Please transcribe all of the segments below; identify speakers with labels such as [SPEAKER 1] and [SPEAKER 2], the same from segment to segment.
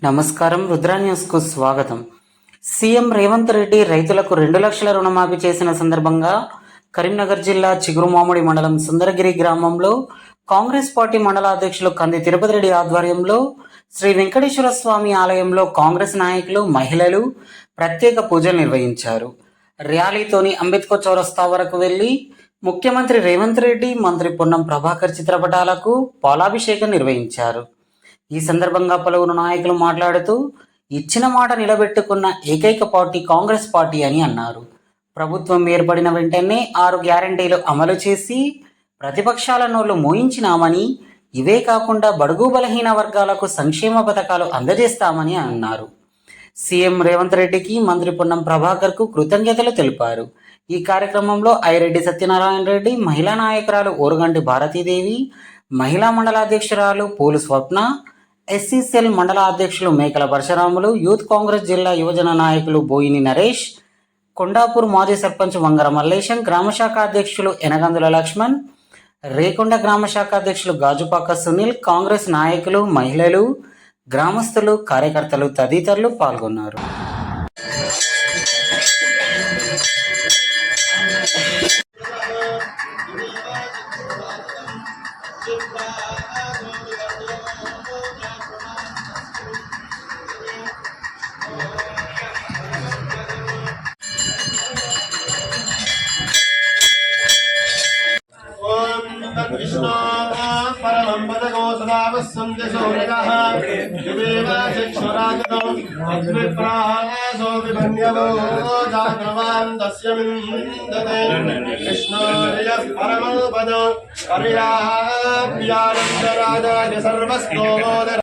[SPEAKER 1] నమస్కారం. రుద్ర న్యూస్కు స్వాగతం. సీఎం రేవంత్ రెడ్డి రైతులకు 2 లక్షల రుణమాఫీ చేసిన సందర్భంగా కరీంనగర్ జిల్లా చిగురుమామిడి మండలం సుందరగిరి గ్రామంలో కాంగ్రెస్ పార్టీ మండల అధ్యక్షులు కంది తిరుపతి రెడ్డి ఆధ్వర్యంలో శ్రీ వెంకటేశ్వర స్వామి ఆలయంలో కాంగ్రెస్ నాయకులు, మహిళలు ప్రత్యేక పూజలు నిర్వహించారు. ర్యాలీతోని అంబేద్కర్ చౌరస్తా వరకు వెళ్లి ముఖ్యమంత్రి రేవంత్ రెడ్డి, మంత్రి పొన్నం ప్రభాకర్ చిత్రపటాలకు పాలాభిషేకం నిర్వహించారు. ఈ సందర్భంగా పలువురు నాయకులు మాట్లాడుతూ ఇచ్చిన మాట నిలబెట్టుకున్న ఏకైక పార్టీ కాంగ్రెస్ పార్టీ అని అన్నారు. ప్రభుత్వం ఏర్పడిన వెంటనే 6 గ్యారంటీలు అమలు చేసి ప్రతిపక్షాల నోళ్లు మోయించినామని, ఇవే కాకుండా బడుగు బలహీన వర్గాలకు సంక్షేమ పథకాలు అందజేస్తామని అన్నారు. సీఎం రేవంత్ రెడ్డికి, మంత్రి పొన్నం ప్రభాకర్కు కృతజ్ఞతలు తెలిపారు. ఈ కార్యక్రమంలో ఐరెడ్డి సత్యనారాయణ రెడ్డి, మహిళా నాయకురాలు ఓరుగంటి భారతీదేవి, మహిళా మండల అధ్యక్షురాలు పూలు స్వప్న, ఎస్సీసెల్ మండల అధ్యక్షులు మేకల పరశురాములు, యూత్ కాంగ్రెస్ జిల్లా యువజన నాయకులు బోయిని నరేష్, కొండాపూర్ మాజీ సర్పంచ్ వంగర మల్లేశం, గ్రామశాఖ అధ్యక్షులు ఎనగందుల లక్ష్మణ్, రేకొండ గ్రామశాఖ అధ్యక్షులు గాజుపాక సునీల్, కాంగ్రెస్ నాయకులు, మహిళలు, గ్రామస్తులు, కార్యకర్తలు తదితరులు పాల్గొన్నారు.
[SPEAKER 2] कृष्णा परमं पदको सदावस्सन्ति सूर्यः युवेव शिक्षुराजतो विप्रासो विभन्यवो जातवान् तस्य विन्दते कृष्णोर्यः परमं पदो पर्याप्यानन्दराजाय सर्वस्तोमोदर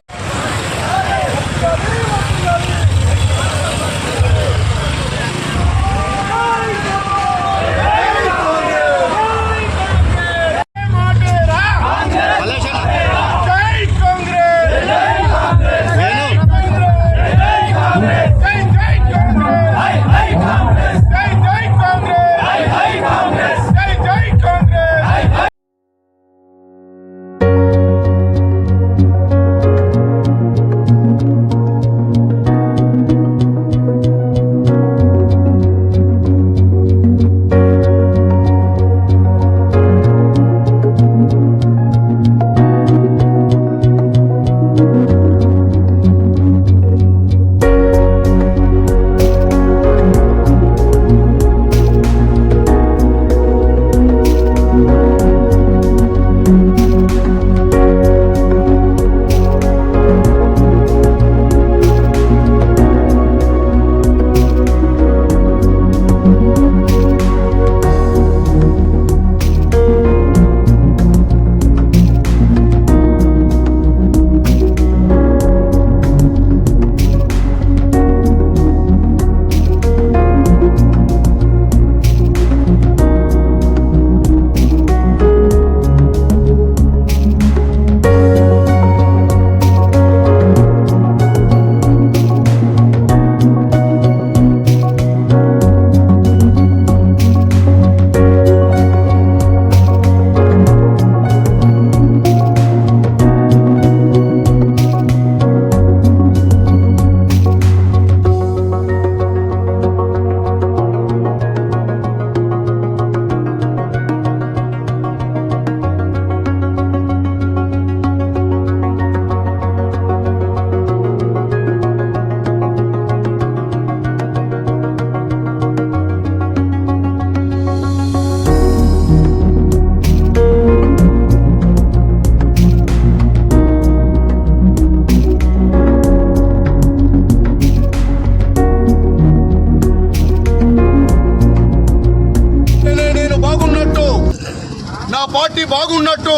[SPEAKER 2] పార్టీ బాగున్నట్టు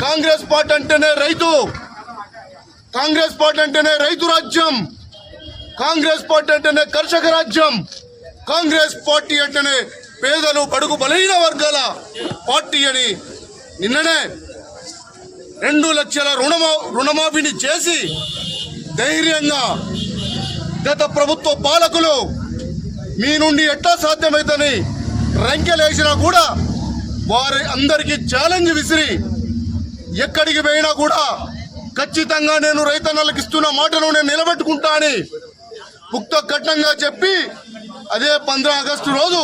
[SPEAKER 2] కాంగ్రెస్ పార్టీ అంటేనే రైతు, కాంగ్రెస్ పార్టీ అంటేనే రైతు రాజ్యం, కాంగ్రెస్ పార్టీ అంటేనే కర్షక రాజ్యం, కాంగ్రెస్ పార్టీ అంటేనే పేదలు బడుగు బలహీన వర్గాల పార్టీ అని నిన్ననే 2 లక్షల రుణమాఫీని చేసి ధైర్యంగా గత ప్రభుత్వ పాలకులు మీ నుండి ఎట్లా సాధ్యమైతని రంకెలేసినా కూడా వారి అందరికీ ఛాలెంజ్ విసిరి ఎక్కడికి పోయినా కూడా ఖచ్చితంగా నేను రైతన్నలకు ఇస్తున్న మాటను నేను నిలబెట్టుకుంటా అని పుక్త కఠినంగా చెప్పి అదే 15 ఆగస్టు రోజు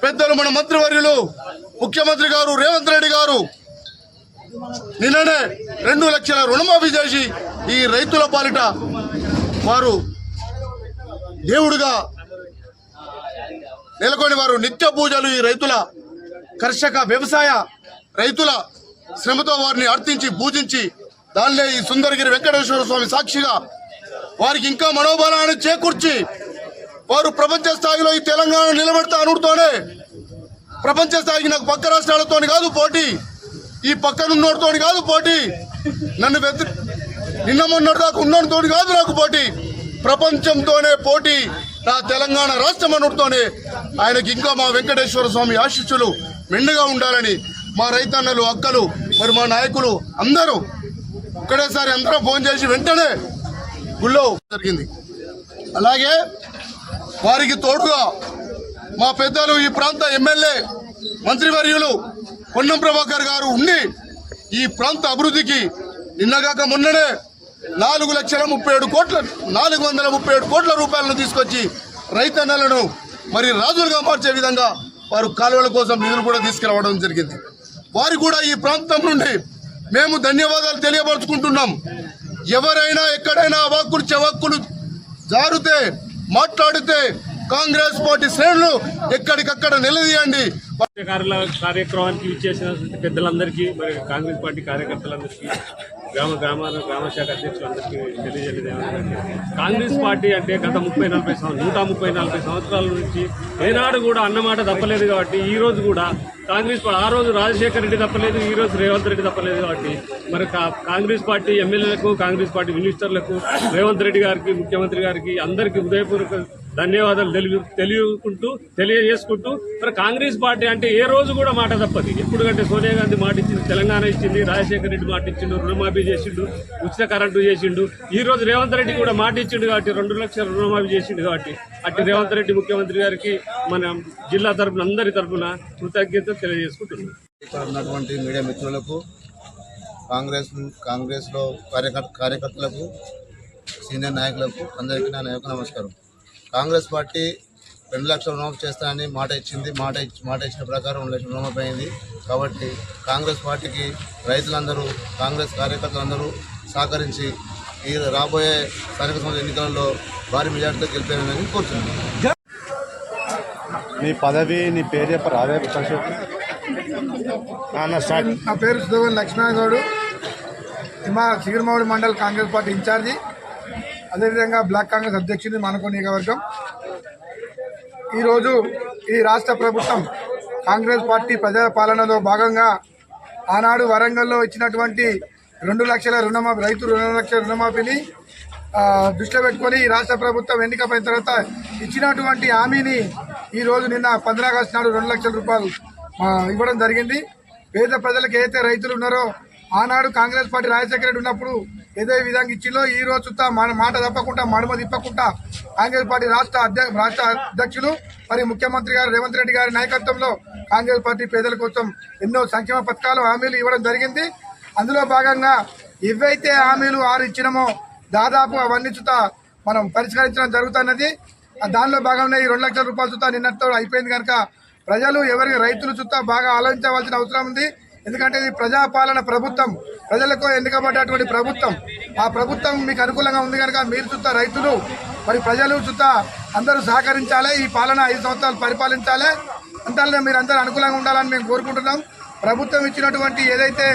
[SPEAKER 2] పెద్దలు మన మంత్రివర్యులు ముఖ్యమంత్రి గారు రేవంత్ రెడ్డి గారు నిన్ననే 2 లక్షల రుణమాఫీ చేసి ఈ రైతుల పాలిట వారు దేవుడుగా నెలకొని వారు నిత్య పూజలు ఈ రైతుల కర్షక వ్యవసాయ రైతుల శ్రమతో వారిని అర్థించి పూజించి దానిలో ఈ సుందరగిరి వెంకటేశ్వర స్వామి సాక్షిగా వారికి ఇంకా మనోబలాన్ని చేకూర్చి వారు ప్రపంచ స్థాయిలో ఈ తెలంగాణ నిలబెడతా అనుడుతోనే ప్రపంచ స్థాయికి నాకు పక్క రాష్ట్రాలతో కాదు పోటీ, ఈ పక్కనున్నోడితో కాదు పోటీ, నన్ను నిన్న మొన్నటి దాకా ఉన్నోడితో కాదు నాకు పోటీ, ప్రపంచంతోనే పోటీ నా తెలంగాణ రాష్ట్రం అనుడుతోనే ఆయనకి ఇంకా మా వెంకటేశ్వర స్వామి ఆశీస్సులు మెండుగా ఉండాలని మా రైతన్నలు అక్కలు మరి మా నాయకులు అందరూ ఒక్కడేసారి అందరం ఫోన్ చేసి వెంటనే గుళ్ళో జరిగింది. అలాగే వారికి తోడుగా మా పెద్దలు ఈ ప్రాంత ఎమ్మెల్యే మంత్రివర్యులు పొన్నం ప్రభాకర్ గారు ఉండి ఈ ప్రాంత అభివృద్ధికి నిన్నగాక మొన్ననే 437 కోట్ల రూపాయలను తీసుకొచ్చి రైతన్నలను మరి రాజులుగా మార్చే విధంగా వారు కాలువల కోసం నిధులు కూడా తీసుకురావడం జరిగింది. వారు కూడా ఈ ప్రాంతం నుండి మేము ధన్యవాదాలు తెలియపరుచుకుంటున్నాం. ఎవరైనా ఎక్కడైనా అవాక్కులు చవాక్కులు జారుతే మాట్లాడితే కాంగ్రెస్ పార్టీ శ్రేణులు ఎక్కడికక్కడ నిలదీయండి.
[SPEAKER 3] కార్యక్రమానికి ఇచ్చేసిన పెద్దలందరికీ మరి కాంగ్రెస్ పార్టీ కార్యకర్తలందరికీ గ్రామ శాఖ అధ్యక్షులందరికీ తెలియజేయలేదు ఏమంటే కాంగ్రెస్ పార్టీ అంటే గత 134 సంవత్సరాల నుంచి ఏనాడు కూడా అన్నమాట తప్పలేదు కాబట్టి ఈ రోజు కూడా కాంగ్రెస్ పార్టీ ఆ రోజు రాజశేఖర రెడ్డి తప్పలేదు, ఈ రోజు రేవంత్ రెడ్డి తప్పలేదు కాబట్టి మరి కాంగ్రెస్ పార్టీ ఎమ్మెల్యేలకు కాంగ్రెస్ పార్టీ మినిస్టర్లకు రేవంత్ రెడ్డి గారికి ముఖ్యమంత్రి గారికి అందరికీ హృదయపూర్వక ధన్యవాదాలు తెలియజేసుకుంటూ మరి కాంగ్రెస్ పార్టీ అంటే ఏ రోజు కూడా మాట తప్పదు. ఎప్పుడుకంటే సోనియా గాంధీ మాట ఇచ్చింది, తెలంగాణ ఇచ్చింది, రాజశేఖర రెడ్డి మాట ఇచ్చిండు, రుణమాఫీ చేసిండు, ఉచిత కరెంటు చేసిండు. ఈ రోజు రేవంత్ రెడ్డి కూడా మాట ఇచ్చిండు కాబట్టి 2 లక్షల రుణమాఫీ చేసిండు కాబట్టి అటు రేవంత్ రెడ్డి ముఖ్యమంత్రి గారికి మన జిల్లా తరఫున అందరి తరఫున కృతజ్ఞత తెలియజేసుకుంటున్నాం.
[SPEAKER 4] ఇక్కడ ఉన్నటువంటి మీడియా మిత్రులకు కాంగ్రెస్లో కార్యకర్తలకు సీనియర్ నాయకులకు అందరికీ నా నమస్కారం. కాంగ్రెస్ పార్టీ 2 లక్షల రుణమాఫీ చేస్తానని మాట ఇచ్చింది. మాట ఇచ్చిన ప్రకారం 2 లక్షల రుణమాఫీ అయింది. కాబట్టి కాంగ్రెస్ పార్టీకి రైతులందరూ కాంగ్రెస్ కార్యకర్తలందరూ సహకరించి ఈ రాబోయే స్థానిక సంస్థల ఎన్నికలలో భారీ మెజార్టీతో గెలిపారని కోరుతున్నాను.
[SPEAKER 5] నీ పదవి నీ పేరు చెప్పరు అదే
[SPEAKER 6] నా పేరు సుధవన్ లక్ష్మణ గౌడ్, మా చిగురుమామిడి మండల్ కాంగ్రెస్ పార్టీ ఇన్ఛార్జి, అదేవిధంగా బ్లాక్ కాంగ్రెస్ అధ్యక్షుడి మనకో నియోజకవర్గం. ఈరోజు ఈ రాష్ట్ర ప్రభుత్వం కాంగ్రెస్ పార్టీ ప్రజా పాలనలో భాగంగా ఆనాడు వరంగల్లో ఇచ్చినటువంటి 2 లక్షల రుణమాఫీ రైతు 2 లక్షల రుణమాఫీని దృష్టిలో పెట్టుకొని ఈ రాష్ట్ర ప్రభుత్వం ఎన్నికైన తర్వాత ఇచ్చినటువంటి హామీని ఈరోజు నిన్న 15 ఆగస్టు నాడు 2 లక్షల రూపాయలు ఇవ్వడం జరిగింది. పేద ప్రజలకు ఏదైతే రైతులు ఉన్నారో ఆనాడు కాంగ్రెస్ పార్టీ రాజశేఖర రెడ్డి ఉన్నప్పుడు ఏదో విధంగా ఇచ్చిందో ఈ రోజు మాట తప్పకుండా మడమ తిప్పకుండా కాంగ్రెస్ పార్టీ రాష్ట్ర అధ్యక్షులు మరి ముఖ్యమంత్రి గారు రేవంత్ రెడ్డి గారి నాయకత్వంలో కాంగ్రెస్ పార్టీ పేదల కోసం ఎన్నో సంక్షేమ పథకాలు హామీలు ఇవ్వడం జరిగింది. అందులో భాగంగా ఏవైతే హామీలు 6 ఇచ్చినామో దాదాపు అవన్నీ మనం పరిష్కరించడం జరుగుతున్నది. దానిలో భాగంగా ఈ 2 లక్షల రూపాయలు నిన్నటితో అయిపోయింది కనుక ప్రజలు రైతులు బాగా ఆలోచించవలసిన అవసరం ఉంది. ఎందుకంటే ఇది ప్రజాపాలన ప్రభుత్వం, ప్రజలకు ఎన్నికబడ్డటువంటి ప్రభుత్వం. ఆ ప్రభుత్వం మీకు అనుకూలంగా ఉంది కనుక మీరు రైతులు మరి ప్రజలు అందరూ సహకరించాలి. ఈ పాలన 5 సంవత్సరాలు పరిపాలించాలి. అంతలో మీరు అందరూ అనుకూలంగా ఉండాలని మేము కోరుకుంటున్నాం. ప్రభుత్వం ఇచ్చినటువంటి ఏదైతే